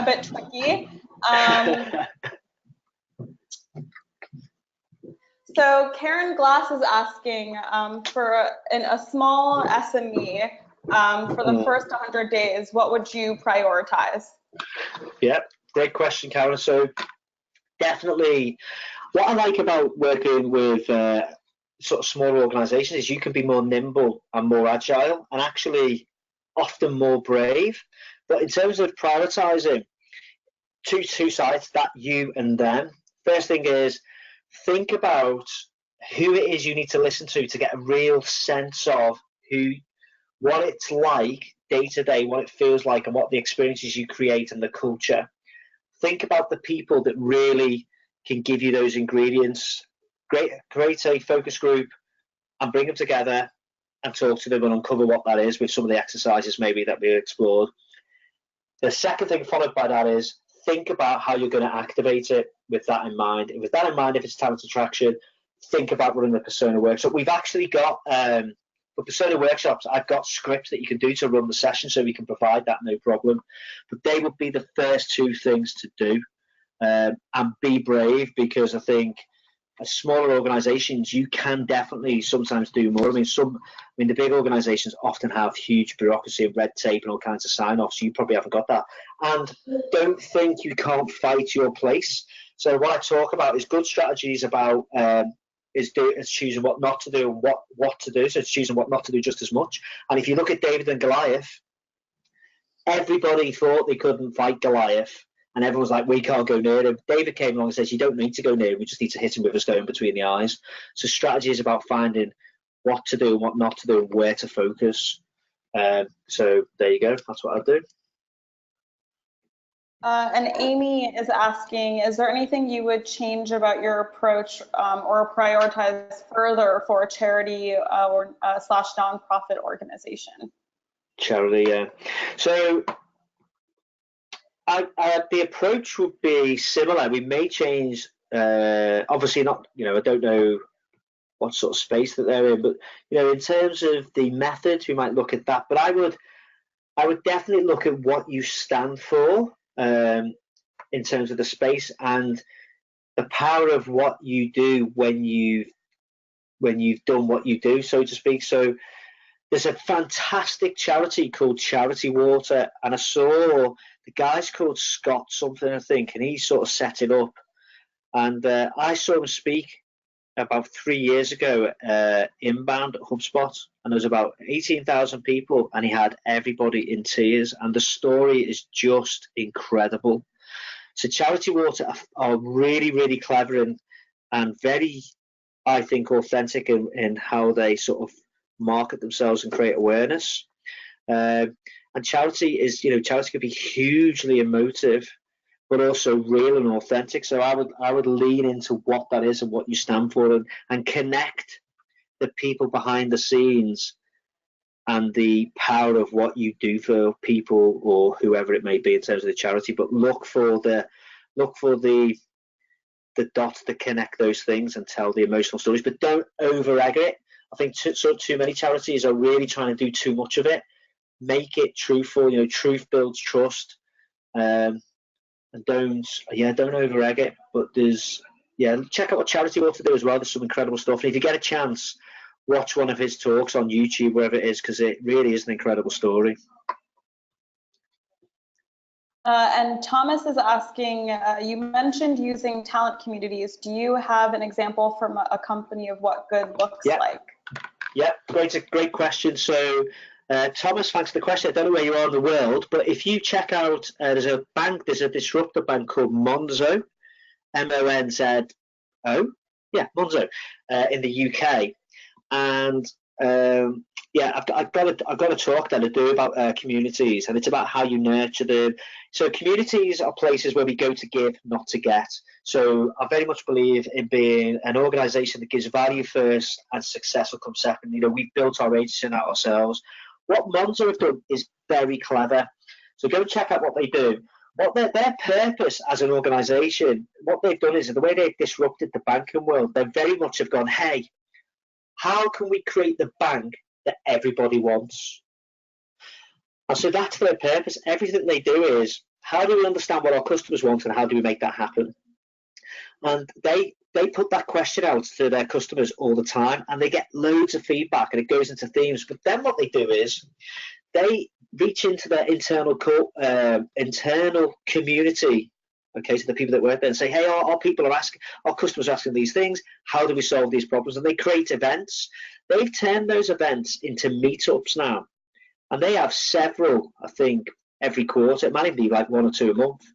bit tricky. So Karen Glass is asking for a small SME for the first 100 days, what would you prioritize? Yeah, great question, Karen. So definitely, what I like about working with sort of smaller organizations is you can be more nimble and more agile, and actually often more brave. But in terms of prioritizing, two sides, that you and them. First thing is, think about who it is you need to listen to get a real sense of what it's like day to day, what it feels like, and what the experiences you create and the culture. Think about the people that really can give you those ingredients. Create a focus group and bring them together and talk to them and uncover what that is with some of the exercises maybe that we explored. The second thing followed by that is, think about how you're going to activate it with that in mind. And with that in mind, if it's talent attraction, think about running the persona workshop. We've actually got, for persona workshops, I've got scripts that you can do to run the session, so we can provide that, no problem. But they would be the first two things to do. And be brave, because I think as smaller organizations, you can definitely sometimes do more. I mean, the big organizations often have huge bureaucracy and red tape and all kinds of sign-offs. You probably haven't got that. And don't think you can't fight your place. So what I talk about is good strategies about is choosing what not to do and what to do. So it's choosing what not to do just as much. And if you look at David and Goliath, everybody thought they couldn't fight Goliath. And everyone's like, we can't go near him. David came along and says, you don't need to go near him. We just need to hit him with a stone between the eyes. So strategy is about finding what to do and what not to do and where to focus. So there you go. That's what I do. And Amy is asking, is there anything you would change about your approach or prioritize further for a charity or slash nonprofit organization? Charity, yeah. So the approach would be similar. We may change, obviously not, I don't know what sort of space that they're in, but, in terms of the methods, we might look at that. But I would definitely look at what you stand for in terms of the space and the power of what you do when you've done what you do, so to speak. So there's a fantastic charity called Charity Water, and I saw the guy's called Scott something, I think, and he sort of set it up. And I saw him speak about 3 years ago inbound at HubSpot, and there was about 18,000 people, and he had everybody in tears, and the story is just incredible. So Charity Water are really, really clever and very, I think, authentic in how they sort of market themselves and create awareness. And charity is, charity can be hugely emotive, but also real and authentic. So I would lean into what that is and what you stand for, and connect the people behind the scenes and the power of what you do for people or whoever it may be in terms of the charity. But look for the dots that connect those things and tell the emotional stories, but don't over-egg it. I think too many charities are really trying to do too much of it. Make it truthful. Truth builds trust. And don't over-egg it. But check out what Charity Water do as well. There's some incredible stuff. And if you get a chance, watch one of his talks on YouTube, wherever it is, because it really is an incredible story. And Thomas is asking, you mentioned using talent communities. Do you have an example from a company of what good looks like? Yeah, great question. So, Thomas, thanks for the question. I don't know where you are in the world, but if you check out, there's a disruptor bank called Monzo, Monzo, Monzo, in the UK, and I've got a talk that I do about communities, and it's about how you nurture them. So communities are places where we go to give, not to get. So I very much believe in being an organisation that gives value first and success will come second. We've built our agency and out ourselves. What Monzo have done is very clever. So go and check out what they do. What their purpose as an organisation, what they've done is the way they've disrupted the banking world. They very much have gone, hey, how can we create the bank that everybody wants? And so that's their purpose. Everything they do is, how do we understand what our customers want and how do we make that happen? And they put that question out to their customers all the time, and they get loads of feedback, and it goes into themes. But then what they do is they reach into their internal community, okay, so the people that work there, and say, hey, our customers are asking these things. How do we solve these problems? And they create events. They've turned those events into meetups now, and they have several, I think, every quarter. It might even be like 1 or 2 a month.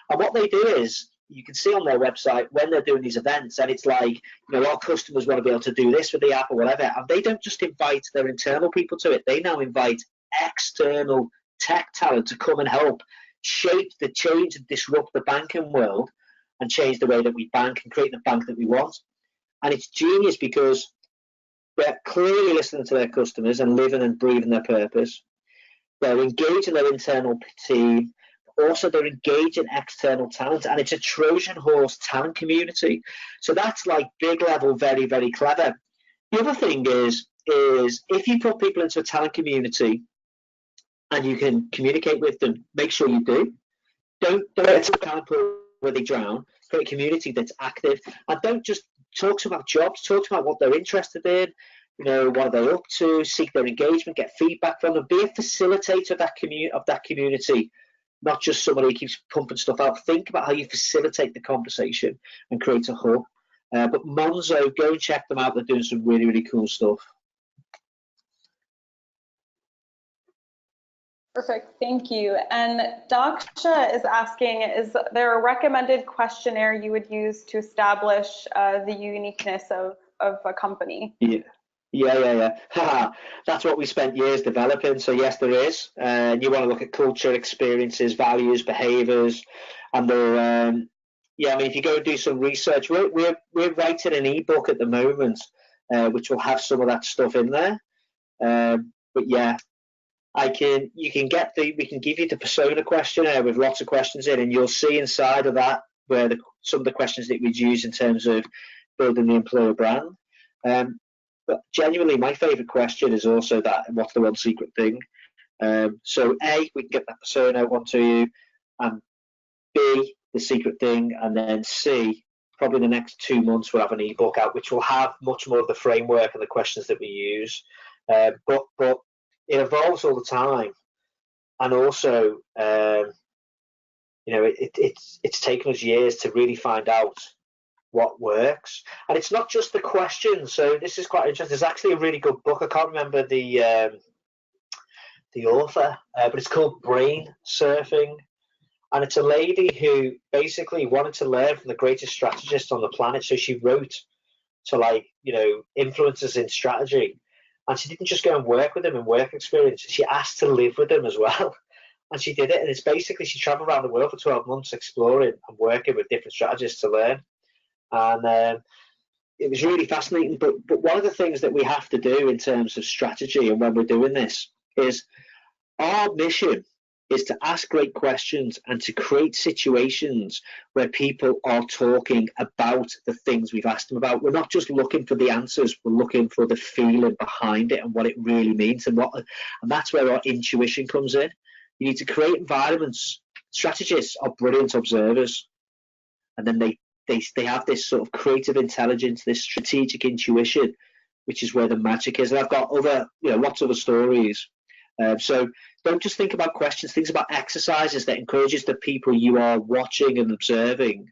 And what they do is, you can see on their website when they're doing these events, and it's like, our customers want to be able to do this with the app or whatever. And they don't just invite their internal people to it. They now invite external tech talent to come and help shape the change and disrupt the banking world and change the way that we bank and create the bank that we want. And it's genius because they're clearly listening to their customers and living and breathing their purpose. They're engaging their internal team. Also, they're engaging external talent, and it's a Trojan horse talent community. So that's like big level, very, very clever. The other thing is if you put people into a talent community and you can communicate with them, make sure you do. Don't get to the talent pool where they drown. Create a community that's active, and don't just talk to them about jobs, talk to them about what they're interested in, you know, what are they up to, seek their engagement, get feedback from them, be a facilitator of that community, not just somebody who keeps pumping stuff out. Think about how you facilitate the conversation and create a hub. But Monzo, go and check them out. They're doing some really, really cool stuff. Perfect, thank you. And Daksha is asking, is there a recommended questionnaire you would use to establish the uniqueness of a company? Yeah. That's what we spent years developing. So yes, there is. You want to look at culture, experiences, values, behaviours, and the yeah. I mean, if you go and do some research, we're writing an ebook at the moment, which will have some of that stuff in there. But yeah, we can give you the persona questionnaire with lots of questions in, and you'll see inside of that where some of the questions that we'd use in terms of building the employer brand. But genuinely, my favourite question is also that, what's the one secret thing? So A, we can get that persona one to you, and B, the secret thing, and then C, probably the next 2 months we'll have an ebook out which will have much more of the framework and the questions that we use. But it evolves all the time, and also you know, it's taken us years to really find out what works. And it's not just the questions. So this is quite interesting. There's actually a really good book. I can't remember the author, but it's called Brain Surfing, and it's a lady who basically wanted to learn from the greatest strategists on the planet. So she wrote to, like, you know, influencers in strategy, and she didn't just go and work with them in work experience. She asked to live with them as well. And she did it, and it's basically she traveled around the world for 12 months exploring and working with different strategists to learn. And it was really fascinating. But one of the things that we have to do in terms of strategy, and when we're doing this, is our mission is to ask great questions and to create situations where people are talking about the things we've asked them about. We're not just looking for the answers, we're looking for the feeling behind it and what it really means, and that's where our intuition comes in. You need to create environments. Strategists are brilliant observers, and then they have this sort of creative intelligence, this strategic intuition, which is where the magic is. And I've got other, you know, lots of other stories. So don't just think about questions, think about exercises that encourages the people you are watching and observing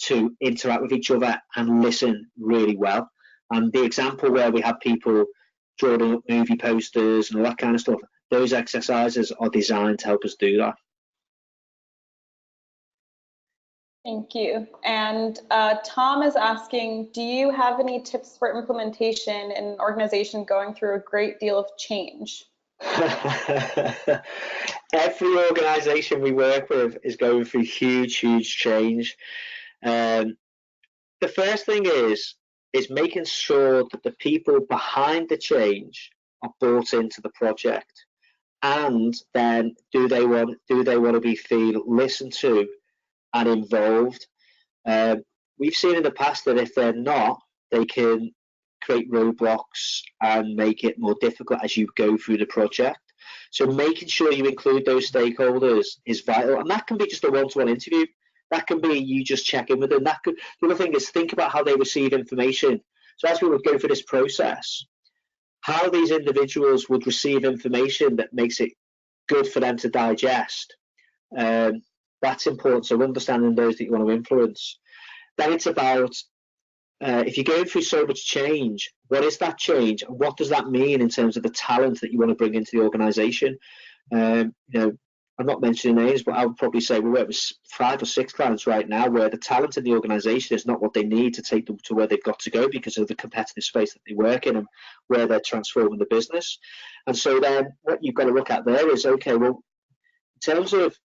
to interact with each other and listen really well. And the example where we have people drawing up movie posters and all that kind of stuff, those exercises are designed to help us do that. Thank you. And Tom is asking, do you have any tips for implementation in an organization going through a great deal of change? Every organization we work with is going through huge change. The first thing is making sure that the people behind the change are bought into the project, and then do they want to feel listened to and involved. We've seen in the past that if they're not, they can create roadblocks and make it more difficult as you go through the project. So making sure you include those stakeholders is vital, and that can be just a one-to-one interview. That can be you just check in with them. The other thing is think about how they receive information. So as we would go through this process, how these individuals would receive information that makes it good for them to digest. That's important. So understanding those that you want to influence. Then it's about if you're going through so much change, what is that change, and what does that mean in terms of the talent that you want to bring into the organisation? You know, I'm not mentioning names, but I would probably say we work with 5 or 6 clients right now where the talent in the organisation is not what they need to take them to where they've got to go because of the competitive space that they work in and where they're transforming the business. And so then what you've got to look at there is, okay, well, in terms of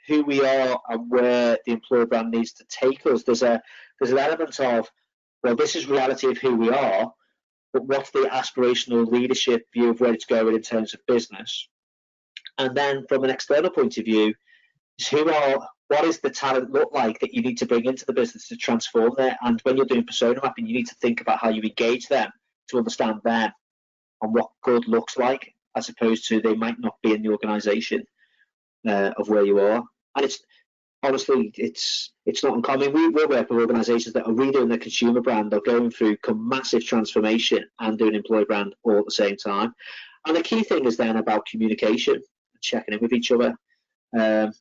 who we are and where the employer brand needs to take us, there's an element of, well, this is reality of who we are, but what's the aspirational leadership view of where it's going in terms of business? And then from an external point of view, is what does the talent look like that you need to bring into the business to transform there? And when you're doing persona mapping, you need to think about how you engage them to understand them and what good looks like, as opposed to they might not be in the organisation of where you are. And honestly, it's not uncommon. We work with organisations that are redoing their consumer brand or going through massive transformation and doing employee brand all at the same time. And the key thing is then about communication and checking in with each other. But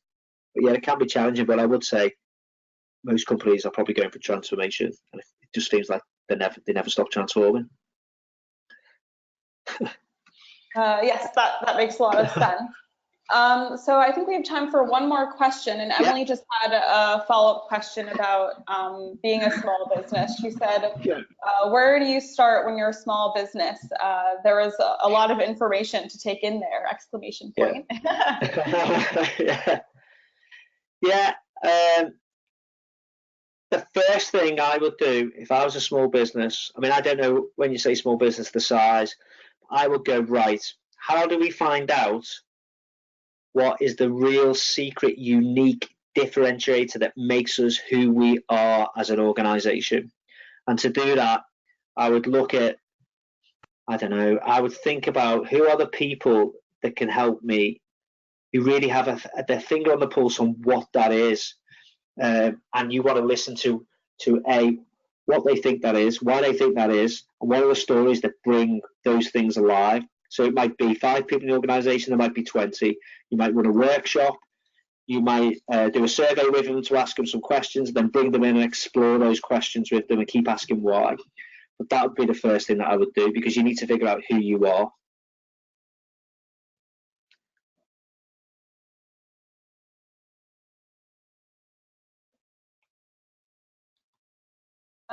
yeah, it can be challenging, but I would say most companies are probably going for transformation, and it just seems like they never stop transforming. Yes, that makes a lot of sense. So I think we have time for one more question, and Emily just had a follow-up question about being a small business. She said, where do you start when you're a small business? There is a lot of information to take in there, exclamation point. Yeah. The first thing I would do if I was a small business, I mean, I don't know when you say small business, the size, I would go, right, how do we find out what is the real secret, unique differentiator that makes us who we are as an organization? And to do that, I would look at, I don't know, I would think about who are the people that can help me, who really have their finger on the pulse on what that is. And you want to listen to what they think that is, why they think that is, and what are the stories that bring those things alive. So it might be 5 people in the organisation, there might be 20. You might run a workshop, you might do a survey with them to ask them some questions, then bring them in and explore those questions with them and keep asking why. But that would be the first thing that I would do, because you need to figure out who you are.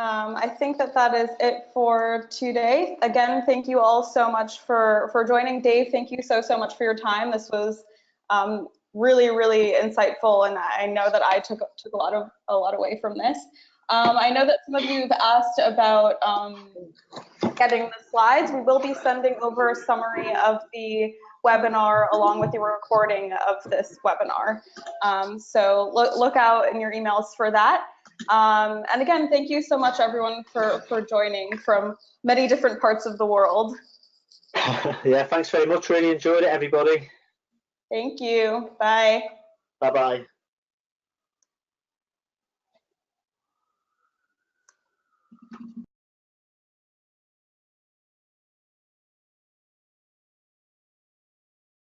I think that is it for today. Again, thank you all so much for joining. Dave, thank you so much for your time. This was really, really insightful, and I know that I took a lot away from this. I know that some of you have asked about getting the slides. We will be sending over a summary of the webinar along with the recording of this webinar. So look out in your emails for that. And again, thank you so much, everyone, for joining from many different parts of the world. Yeah, thanks very much. Really enjoyed it, everybody. Thank you. Bye. Bye-bye.